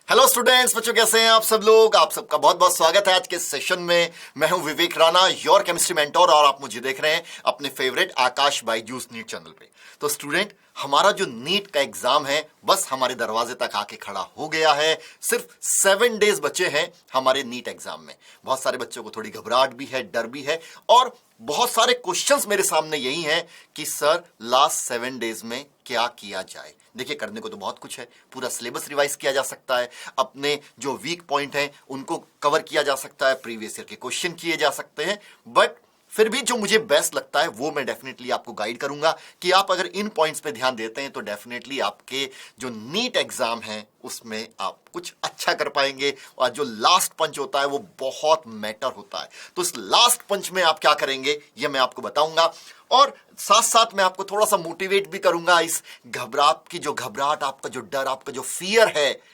Hello students, बच्चों कैसे हैं आप सब लोग। आप सबका बहुत बहुत स्वागत है आज के सेशन में। मैं हूं विवेक राणा, योर केमिस्ट्री मेंटोर, और आप मुझे देख रहे हैं अपने फेवरेट आकाश बायजूस नीट चैनल पे। तो स्टूडेंट, हमारा जो नीट का एग्जाम है बस हमारे दरवाजे तक आके खड़ा हो गया है। सिर्फ 7 डेज बचे हैं हमारे नीट एग्जाम में। बहुत सारे बच्चों को थोड़ी घबराहट भी है, डर भी है, और बहुत सारे क्वेश्चंस मेरे सामने यही हैं कि सर लास्ट 7 डेज में क्या किया जाए। देखिए, करने को तो बहुत कुछ है। पूरा सिलेबस रिवाइज किया जा सकता है, अपने जो वीक पॉइंट हैं उनको कवर किया जा सकता है, प्रीवियस ईयर के क्वेश्चन किए जा सकते हैं, बट फिर भी जो मुझे बेस्ट लगता है वो मैं डेफिनेटली आपको गाइड करूंगा कि आप अगर इन पॉइंट्स पे ध्यान देते हैं तो डेफिनेटली आपके जो नीट एग्जाम है उसमें आप कुछ अच्छा कर पाएंगे। और जो लास्ट पंच होता है वो बहुत मैटर होता है। तो इस लास्ट पंच में आप क्या करेंगे ये मैं आपको बताऊंगा, और साथ साथ मैं आपको थोड़ा सा मोटिवेट भी करूंगा। इस घबराहट, आपका जो डर, आपका जो फियर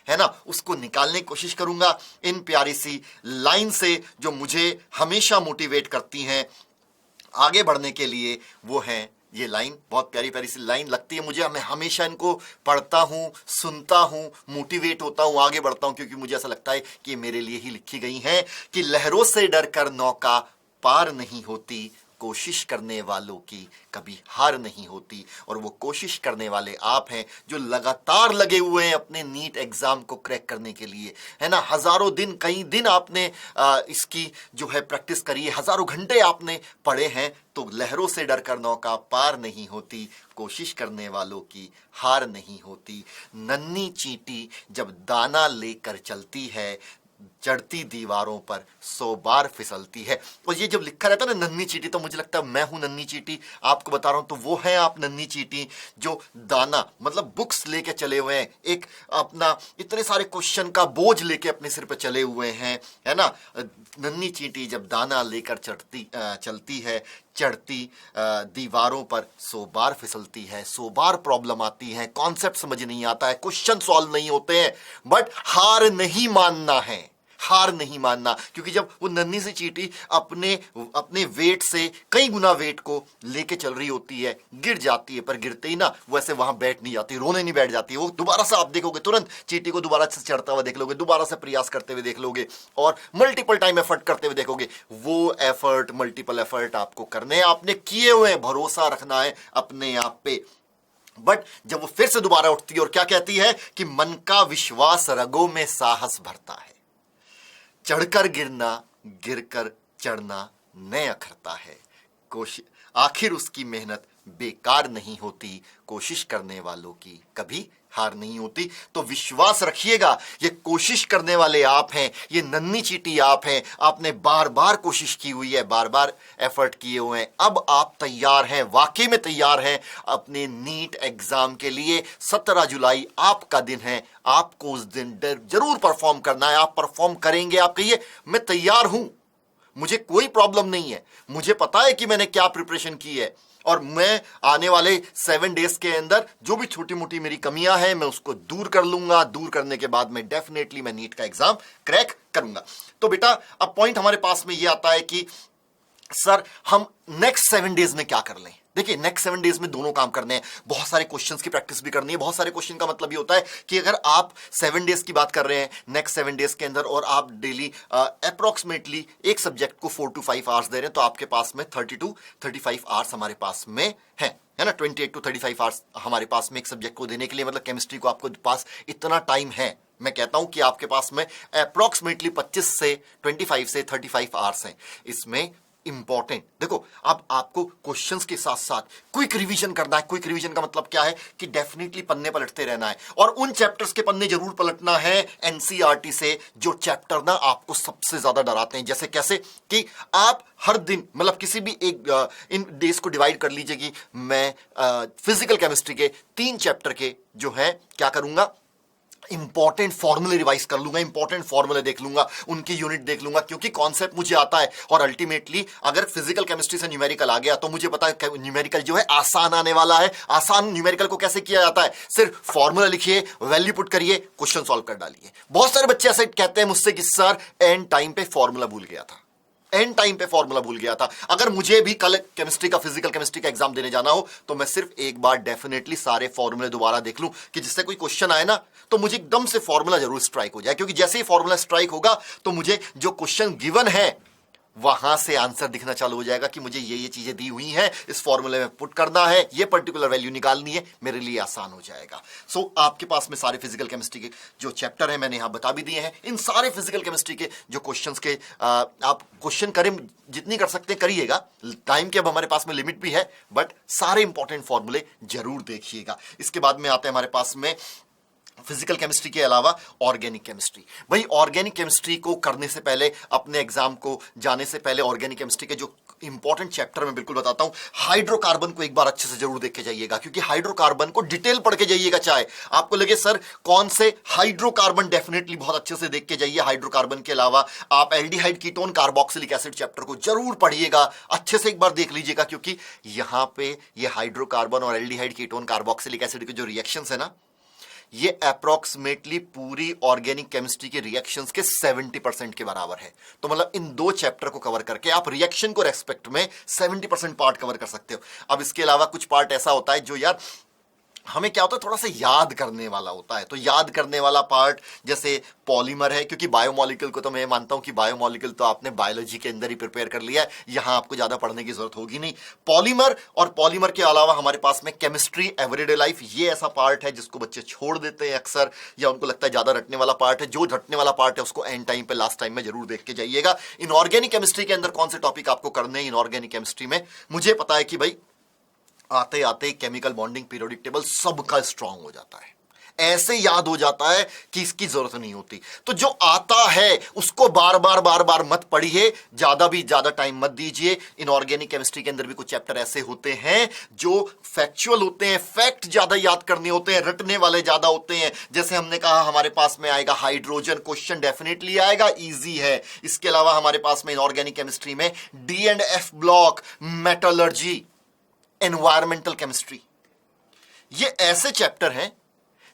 है ना, उसको निकालने की कोशिश करूंगा इन प्यारी सी लाइन से जो मुझे हमेशा मोटिवेट करती हैं आगे बढ़ने के लिए। वो है ये लाइन, बहुत प्यारी प्यारी सी लाइन लगती है मुझे। मैं हमेशा इनको पढ़ता हूं, सुनता हूं, मोटिवेट होता हूं, आगे बढ़ता हूं, क्योंकि मुझे ऐसा लगता है कि ये मेरे लिए ही लिखी गई हैं कि लहरों से डर कर नौका पार नहीं होती, कोशिश करने वालों की कभी हार नहीं होती। और वो कोशिश करने वाले आप हैं जो लगातार लगे हुए हैं अपने नीट एग्जाम को क्रैक करने के लिए, है ना। हजारों दिन, कई दिन आपने इसकी जो है प्रैक्टिस करी है, हजारों घंटे आपने पढ़े हैं। तो लहरों से डर कर नौका पार नहीं होती, कोशिश करने वालों की हार नहीं होती। नन्ही चींटी जब दाना लेकर चलती है, चढ़ती दीवारों पर 100 बार फिसलती है। और ये जब लिखा रहता है ना नन्ही चींटी, तो मुझे लगता है मैं हूं नन्ही चींटी, आपको बता रहा हूं। तो वो है आप नन्ही चींटी जो दाना मतलब बुक्स लेके चले हुए हैं, एक अपना इतने सारे क्वेश्चन का बोझ लेके अपने सिर पे चले हुए हैं, है ना। नन्ही चींटी जब दाना लेकर चलती है, चढ़ती दीवारों पर 100 बार फिसलती है। 100 बार प्रॉब्लम आती है, कॉन्सेप्ट समझ नहीं आता है, क्वेश्चन सॉल्व नहीं होते हैं, बट हार नहीं मानना है, हार नहीं मानना। क्योंकि जब वो नन्ही सी चींटी अपने वेट से कई गुना वेट को लेके चल रही होती है, गिर जाती है, पर गिरते ही ना वैसे वहां बैठ नहीं जाती, रोने नहीं बैठ जाती। वो दोबारा से आप देखोगे, तुरंत चींटी को दोबारा से चढ़ता हुआ देख लोगे, दोबारा से प्रयास करते हुए देख लोगे, और मल्टीपल टाइम एफर्ट करते हुए देखोगे। वो एफर्ट, मल्टीपल एफर्ट आपको करने हैं, आपने किए हुए हैं, भरोसा रखना है अपने आप पे। बट जब वो फिर से दोबारा उठती है और क्या कहती है कि मन का विश्वास रगों में साहस भरता है, चढ़कर गिरना, गिरकर चढ़ना नए अखरता है, कोशिश आखिर उसकी मेहनत बेकार नहीं होती, कोशिश करने वालों की कभी हार नहीं होती। तो विश्वास रखिएगा, ये कोशिश करने वाले आप हैं, ये नन्ही चींटी आप हैं। आपने बार बार कोशिश की हुई है, बार बार एफर्ट किए हुए हैं, अब आप तैयार हैं, वाकई में तैयार हैं अपने नीट एग्जाम के लिए। 17 जुलाई आपका दिन है, आपको उस दिन जरूर परफॉर्म करना है। आप परफॉर्म करेंगे, आप कहिए मैं तैयार हूं, मुझे कोई प्रॉब्लम नहीं है, मुझे पता है कि मैंने क्या प्रिपरेशन की है, और मैं आने वाले 7 डेज के अंदर जो भी छोटी मोटी मेरी कमियां हैं मैं उसको दूर कर लूंगा। दूर करने के बाद मैं डेफिनेटली मैं नीट का एग्जाम क्रैक करूंगा। तो बेटा, अब पॉइंट हमारे पास में ये आता है कि सर हम नेक्स्ट 7 डेज में क्या कर लें। देखिए, नेक्स्ट 7 डेज में दोनों काम करने हैं, बहुत सारे क्वेश्चंस की प्रैक्टिस भी करनी है। बहुत सारे क्वेश्चन का मतलब ये होता है कि अगर आप 7 डेज की बात कर रहे हैं नेक्स्ट 7 डेज के अंदर, और आप डेली अप्रोक्सीमेटली एक सब्जेक्ट को 4 to 5 आवर्स दे रहे हैं, तो आपके पास में 30 to 35 आवर्स हमारे पास में है ना। 28 to 35 आवर्स हमारे पास में एक सब्जेक्ट को देने के लिए, मतलब केमिस्ट्री को आपको पास इतना टाइम है। मैं कहता हूं कि आपके पास में अप्रोक्सीमेटली 25 से 25 से 35 आवर्स हैं। इसमें इंपॉर्टेंट देखो, अब आपको क्वेश्चंस के साथ साथ क्विक रिवीजन करना है। क्विक रिवीजन का मतलब क्या है कि डेफिनेटली पन्ने पलटते रहना है, और उन चैप्टर्स के पन्ने जरूर पलटना है एनसीईआरटी से जो चैप्टर ना आपको सबसे ज्यादा डराते हैं। जैसे कैसे कि आप हर दिन मतलब किसी भी एक इन डेज को डिवाइड कर लीजिए कि मैं फिजिकल केमिस्ट्री के 3 चैप्टर के जो है क्या करूंगा, इंपॉर्टेंट फॉर्मूले रिवाइज कर लूंगा, इंपॉर्टेंट फॉर्मूले देख लूंगा, उनकी यूनिट देख लूंगा, क्योंकि कॉन्सेप्ट मुझे आता है। और अल्टीमेटली अगर फिजिकल केमिस्ट्री से न्यूमेरिकल आ गया तो मुझे पता है न्यूमेरिकल जो है आसान आने वाला है। आसान न्यूमेरिकल को कैसे किया जाता है, सिर्फ फॉर्मूला लिखिए, वैल्यू पुट करिए, क्वेश्चन सॉल्व कर डालिए। बहुत सारे बच्चे ऐसे कहते हैं मुझसे कि सर एंड टाइम पे फॉर्मूला भूल गया था, एंड टाइम पे फॉर्मूला भूल गया था। अगर मुझे भी कल केमिस्ट्री का, फिजिकल केमिस्ट्री का एग्जाम देने जाना हो तो मैं सिर्फ एक बार डेफिनेटली सारे फॉर्मूले दोबारा देख लूं कि जिससे कोई क्वेश्चन आए ना तो मुझे एकदम से फॉर्मूला जरूर स्ट्राइक हो जाए, क्योंकि जैसे ही फॉर्मूला स्ट्राइक होगा तो मुझे जो क्वेश्चन गिवन है वहां से आंसर दिखना चालू हो जाएगा कि मुझे ये चीजें दी हुई हैं, इस फॉर्मूले में पुट करना है, ये पर्टिकुलर वैल्यू निकालनी है, मेरे लिए आसान हो जाएगा। सो आपके पास में सारे फिजिकल केमिस्ट्री के जो चैप्टर हैं मैंने यहां बता भी दिए हैं। इन सारे फिजिकल केमिस्ट्री के जो क्वेश्चंस के आप क्वेश्चन करें, जितनी कर सकते हैं करिएगा। टाइम की अब हमारे पास में लिमिट भी है, बट सारे इंपॉर्टेंट फॉर्मूले जरूर देखिएगा। इसके बाद में आते हैं हमारे पास में फिजिकल केमिस्ट्री के अलावा ऑर्गेनिक केमिस्ट्री। भाई ऑर्गेनिक केमिस्ट्री को करने से पहले, अपने एग्जाम को जाने से पहले, ऑर्गेनिक केमिस्ट्री के जो इंपॉर्टेंट चैप्टर मैं बिल्कुल बताता हूं। हाइड्रोकार्बन को एक बार अच्छे से जरूर देख के जाइएगा, क्योंकि हाइड्रोकार्बन को डिटेल पढ़ के जाइएगा। चाहे आपको लगे सर कौन से हाइड्रोकार्बन, डेफिनेटली बहुत अच्छे से देख के जाइए। हाइड्रोकार्बन के अलावा आप aldehyde, ketone, carboxylic acid chapter को जरूर पढ़िएगा, अच्छे से एक बार देख लीजिएगा, क्योंकि यहां पे ये हाइड्रोकार्बन और एल्डिहाइड, कीटोन, कार्बोक्सिलिक एसिड के जो रिएक्शंस है ना, ये अप्रोक्सीमेटली पूरी ऑर्गेनिक केमिस्ट्री के रिएक्शंस के 70% के बराबर है। तो मतलब इन दो चैप्टर को कवर करके आप रिएक्शन को रेस्पेक्ट में 70% पार्ट कवर कर सकते हो। अब इसके अलावा कुछ पार्ट ऐसा होता है जो यार हमें क्या होता है, थोड़ा सा याद करने वाला होता है। तो याद करने वाला पार्ट जैसे पॉलीमर है, क्योंकि बायोमोलिक्यूल को तो मैं मानता हूं कि बायोमोलिक्यूल तो आपने बायोलॉजी के अंदर ही प्रिपेयर कर लिया है, यहां आपको ज्यादा पढ़ने की जरूरत होगी नहीं। पॉलीमर और पॉलीमर के अलावा हमारे पास में केमिस्ट्री, एवरीडे लाइफ, ये ऐसा पार्ट है जिसको बच्चे छोड़ देते हैं अक्सर, या उनको लगता है ज्यादा रटने वाला पार्ट है। जो रटने वाला पार्ट है उसको एंड टाइम पे, लास्ट टाइम में जरूर देख के जाइएगा। इनऑर्गेनिक केमिस्ट्री के अंदर कौन से टॉपिक आपको करने हैं इनऑर्गेनिक केमिस्ट्री में, मुझे पता है कि भाई आते आते केमिकल बॉन्डिंग, पीरियोडिक टेबल सबका स्ट्रांग हो जाता है, ऐसे याद हो जाता है कि इसकी जरूरत नहीं होती। तो जो आता है उसको बार बार मत पढ़िए, ज्यादा टाइम मत दीजिए। इनऑर्गेनिक केमिस्ट्री के अंदर भी कुछ चैप्टर ऐसे होते हैं जो फैक्चुअल होते हैं, फैक्ट ज्यादा याद करने होते हैं, रटने वाले ज्यादा होते हैं। जैसे हमने कहा हमारे पास में आएगा हाइड्रोजन, क्वेश्चन डेफिनेटली आएगा, इजी है। इसके अलावा हमारे पास में इनऑर्गेनिक केमिस्ट्री में D&F block, metallurgy, environmental chemistry, ये ऐसे चैप्टर हैं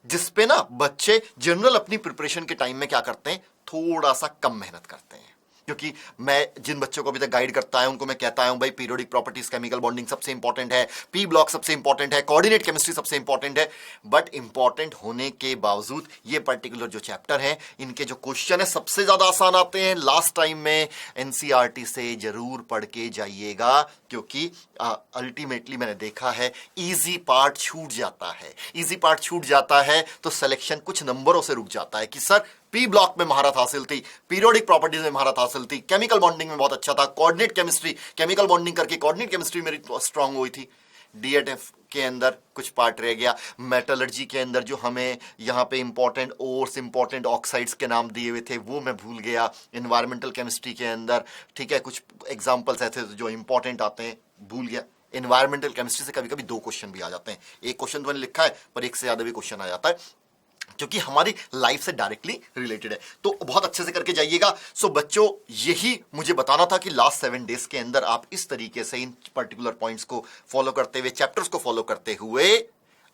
जिसपे ना बच्चे जनरल अपनी प्रिपरेशन के टाइम में क्या करते हैं, थोड़ा सा कम मेहनत करते हैं। क्योंकि मैं जिन बच्चों को अभी तक गाइड करता है उनको मैं कहता हूं भाई पीरियोडिक प्रॉपर्टीज, केमिकल बॉन्डिंग सबसे इंपॉर्टेंट है, पी ब्लॉक सबसे इंपॉर्टेंट है, कोऑर्डिनेट केमिस्ट्री सबसे इंपॉर्टेंट है। बट इंपॉर्टेंट होने के बावजूद ये पर्टिकुलर जो चैप्टर है, इनके जो क्वेश्चन है सबसे ज्यादा आसान आते हैं। लास्ट टाइम में एनसीईआरटी से जरूर पढ़ के जाइएगा, क्योंकि अल्टीमेटली मैंने देखा है इजी पार्ट छूट जाता है। इजी पार्ट छूट जाता है तो सिलेक्शन कुछ नंबरों से रुक जाता है कि सर पी ब्लॉक में महारत हासिल थी, पीरियोडिक प्रॉपर्टीज में महारत हासिल थी, केमिकल बॉन्डिंग में बहुत अच्छा था, कोऑर्डिनेट केमिस्ट्री, केमिकल बॉन्डिंग करके कोऑर्डिनेट केमिस्ट्री मेरी स्ट्रांग हुई थी। D&F के अंदर कुछ पार्ट रह गया। मेटलर्जी के अंदर जो हमें यहाँ पे इंपॉर्टेंट ओर्स, इंपॉर्टेंट ऑक्साइड्स के नाम दिए हुए थे वो मैं भूल गया। इन्वायरमेंटल केमिस्ट्री के अंदर ठीक है कुछ एग्जांपल्स ऐसे जो इंपॉर्टेंट आते हैं भूल गया। इन्वायरमेंटल केमिस्ट्री से कभी कभी 2 क्वेश्चन भी आ जाते हैं, एक क्वेश्चन तो मैंने लिखा है पर एक से ज्यादा भी क्वेश्चन आ जाता है, क्योंकि हमारी लाइफ से डायरेक्टली रिलेटेड है। तो बहुत अच्छे से करके जाइएगा। सो बच्चों, यही मुझे बताना था कि लास्ट 7 डेज के अंदर आप इस तरीके से इन पर्टिकुलर पॉइंट्स को फॉलो करते हुए, चैप्टर्स को फॉलो करते हुए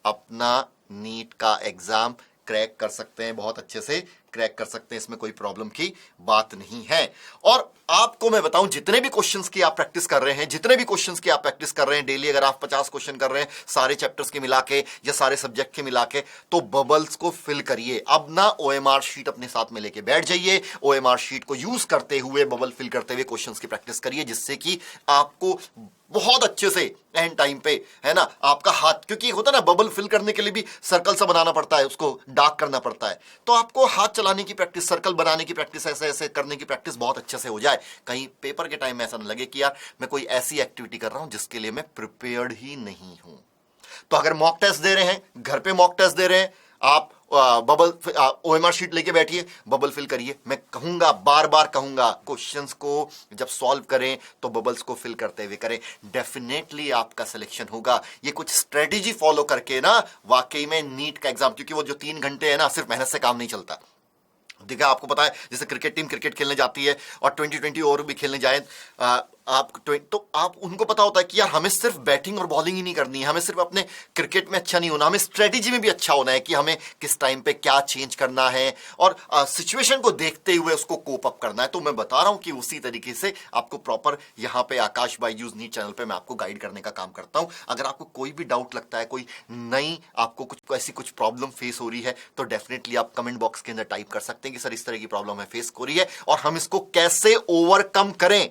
अपना नीट का एग्जाम क्रैक कर सकते हैं, बहुत अच्छे से क्रैक कर सकते हैं, इसमें कोई प्रॉब्लम की बात नहीं है। और आपको मैं बताऊं, जितने भी क्वेश्चंस की आप प्रैक्टिस कर रहे हैं, जितने भी क्वेश्चंस की आप प्रैक्टिस कर रहे हैं डेली, अगर आप 50 क्वेश्चन कर रहे हैं सारे चैप्टर्स के मिला के या सारे सब्जेक्ट के मिला के, तो बबल्स को फिल करिए। अब ना OMR शीट अपने साथ में लेके बैठ जाइए, OMR शीट को यूज करते हुए, बबल फिल करते हुए क्वेश्चंस की प्रैक्टिस करिए, जिससे कि आपको बहुत अच्छे से एंड टाइम पे है ना आपका हाथ, क्योंकि होता है ना बबल फिल करने के लिए भी सर्कल सा बनाना पड़ता है, उसको डार्क करना पड़ता है, तो आपको हाथ चलाने की प्रैक्टिस, सर्कल बनाने की प्रैक्टिस, ऐसे ऐसे करने की प्रैक्टिस बहुत अच्छे से हो जाए। कहीं पेपर के टाइम में ऐसा ना लगे कि यार मैं कोई ऐसी एक्टिविटी कर रहा हूं जिसके लिए मैं प्रिपेयर्ड ही नहीं हूं। तो अगर मॉक टेस्ट दे रहे हैं, घर पे मॉक टेस्ट दे रहे हैं, आप बबल OMR शीट लेके बैठिए, बबल फिल करिए। मैं कहूंगा, बार बार कहूंगा, क्वेश्चंस को जब सॉल्व करें तो बबल्स को फिल करते हुए करें, डेफिनेटली आपका सिलेक्शन होगा। ये कुछ स्ट्रेटेजी फॉलो करके ना वाकई में नीट का एग्जाम, क्योंकि वो जो 3 घंटे है ना, सिर्फ मेहनत से काम नहीं चलता। देखा, आपको पता है जैसे क्रिकेट टीम क्रिकेट खेलने जाती है और 20-20 ओवर भी खेलने जाए, तो आप उनको पता होता है कि यार हमें सिर्फ बैटिंग और बॉलिंग ही नहीं करनी है, हमें सिर्फ अपने क्रिकेट में अच्छा नहीं होना, हमें स्ट्रेटेजी में भी अच्छा होना है कि हमें किस टाइम पे क्या चेंज करना है और सिचुएशन को देखते हुए उसको कोप अप करना है। तो मैं बता रहा हूं कि उसी तरीके से आपको प्रॉपर यहां पे आकाश बायजूस नीट चैनल पे मैं आपको गाइड करने का काम करता हूं। अगर आपको कोई भी डाउट लगता है, कोई नई आपको कुछ प्रॉब्लम फेस हो रही है, तो डेफिनेटली आप कमेंट बॉक्स के अंदर टाइप कर सकते हैं कि सर इस तरह की प्रॉब्लम है फेस हो रही है और हम इसको कैसे ओवरकम करें।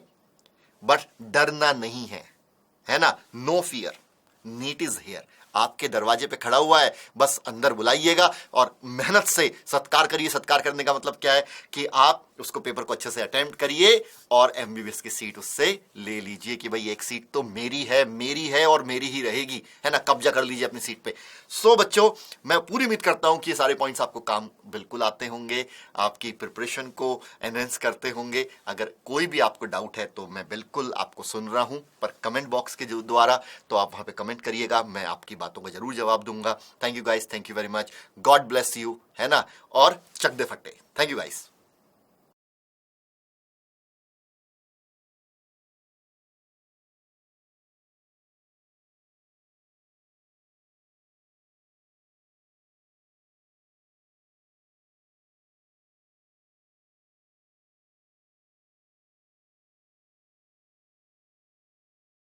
बट डरना नहीं है ना, no fear, NEET is here, आपके दरवाजे पे खड़ा हुआ है, बस अंदर बुलाइएगा और मेहनत से सत्कार करिए। सत्कार करने का मतलब क्या है कि आप उसको पेपर को अच्छे से अटेम्प्ट करिए और एमबीबीएस की सीट उससे ले लीजिए कि भाई एक सीट तो मेरी है और मेरी ही रहेगी, है ना, कब्जा कर लीजिए अपनी सीट पे। सो बच्चों, मैं पूरी उम्मीद करता हूं कि ये सारे पॉइंट्स आपको काम बिल्कुल आते होंगे, आपकी प्रिपरेशन को एनहेंस करते होंगे। अगर कोई भी आपको डाउट है तो मैं बिल्कुल आपको सुन रहा हूं, पर कमेंट बॉक्स के द्वारा तो आप वहां पे कमेंट करिएगा, मैं आपकी बातों का जरूर जवाब दूंगा। Thank you guys, thank you very much, God bless you, है ना, और चक दे फट्टे। Thank you guys.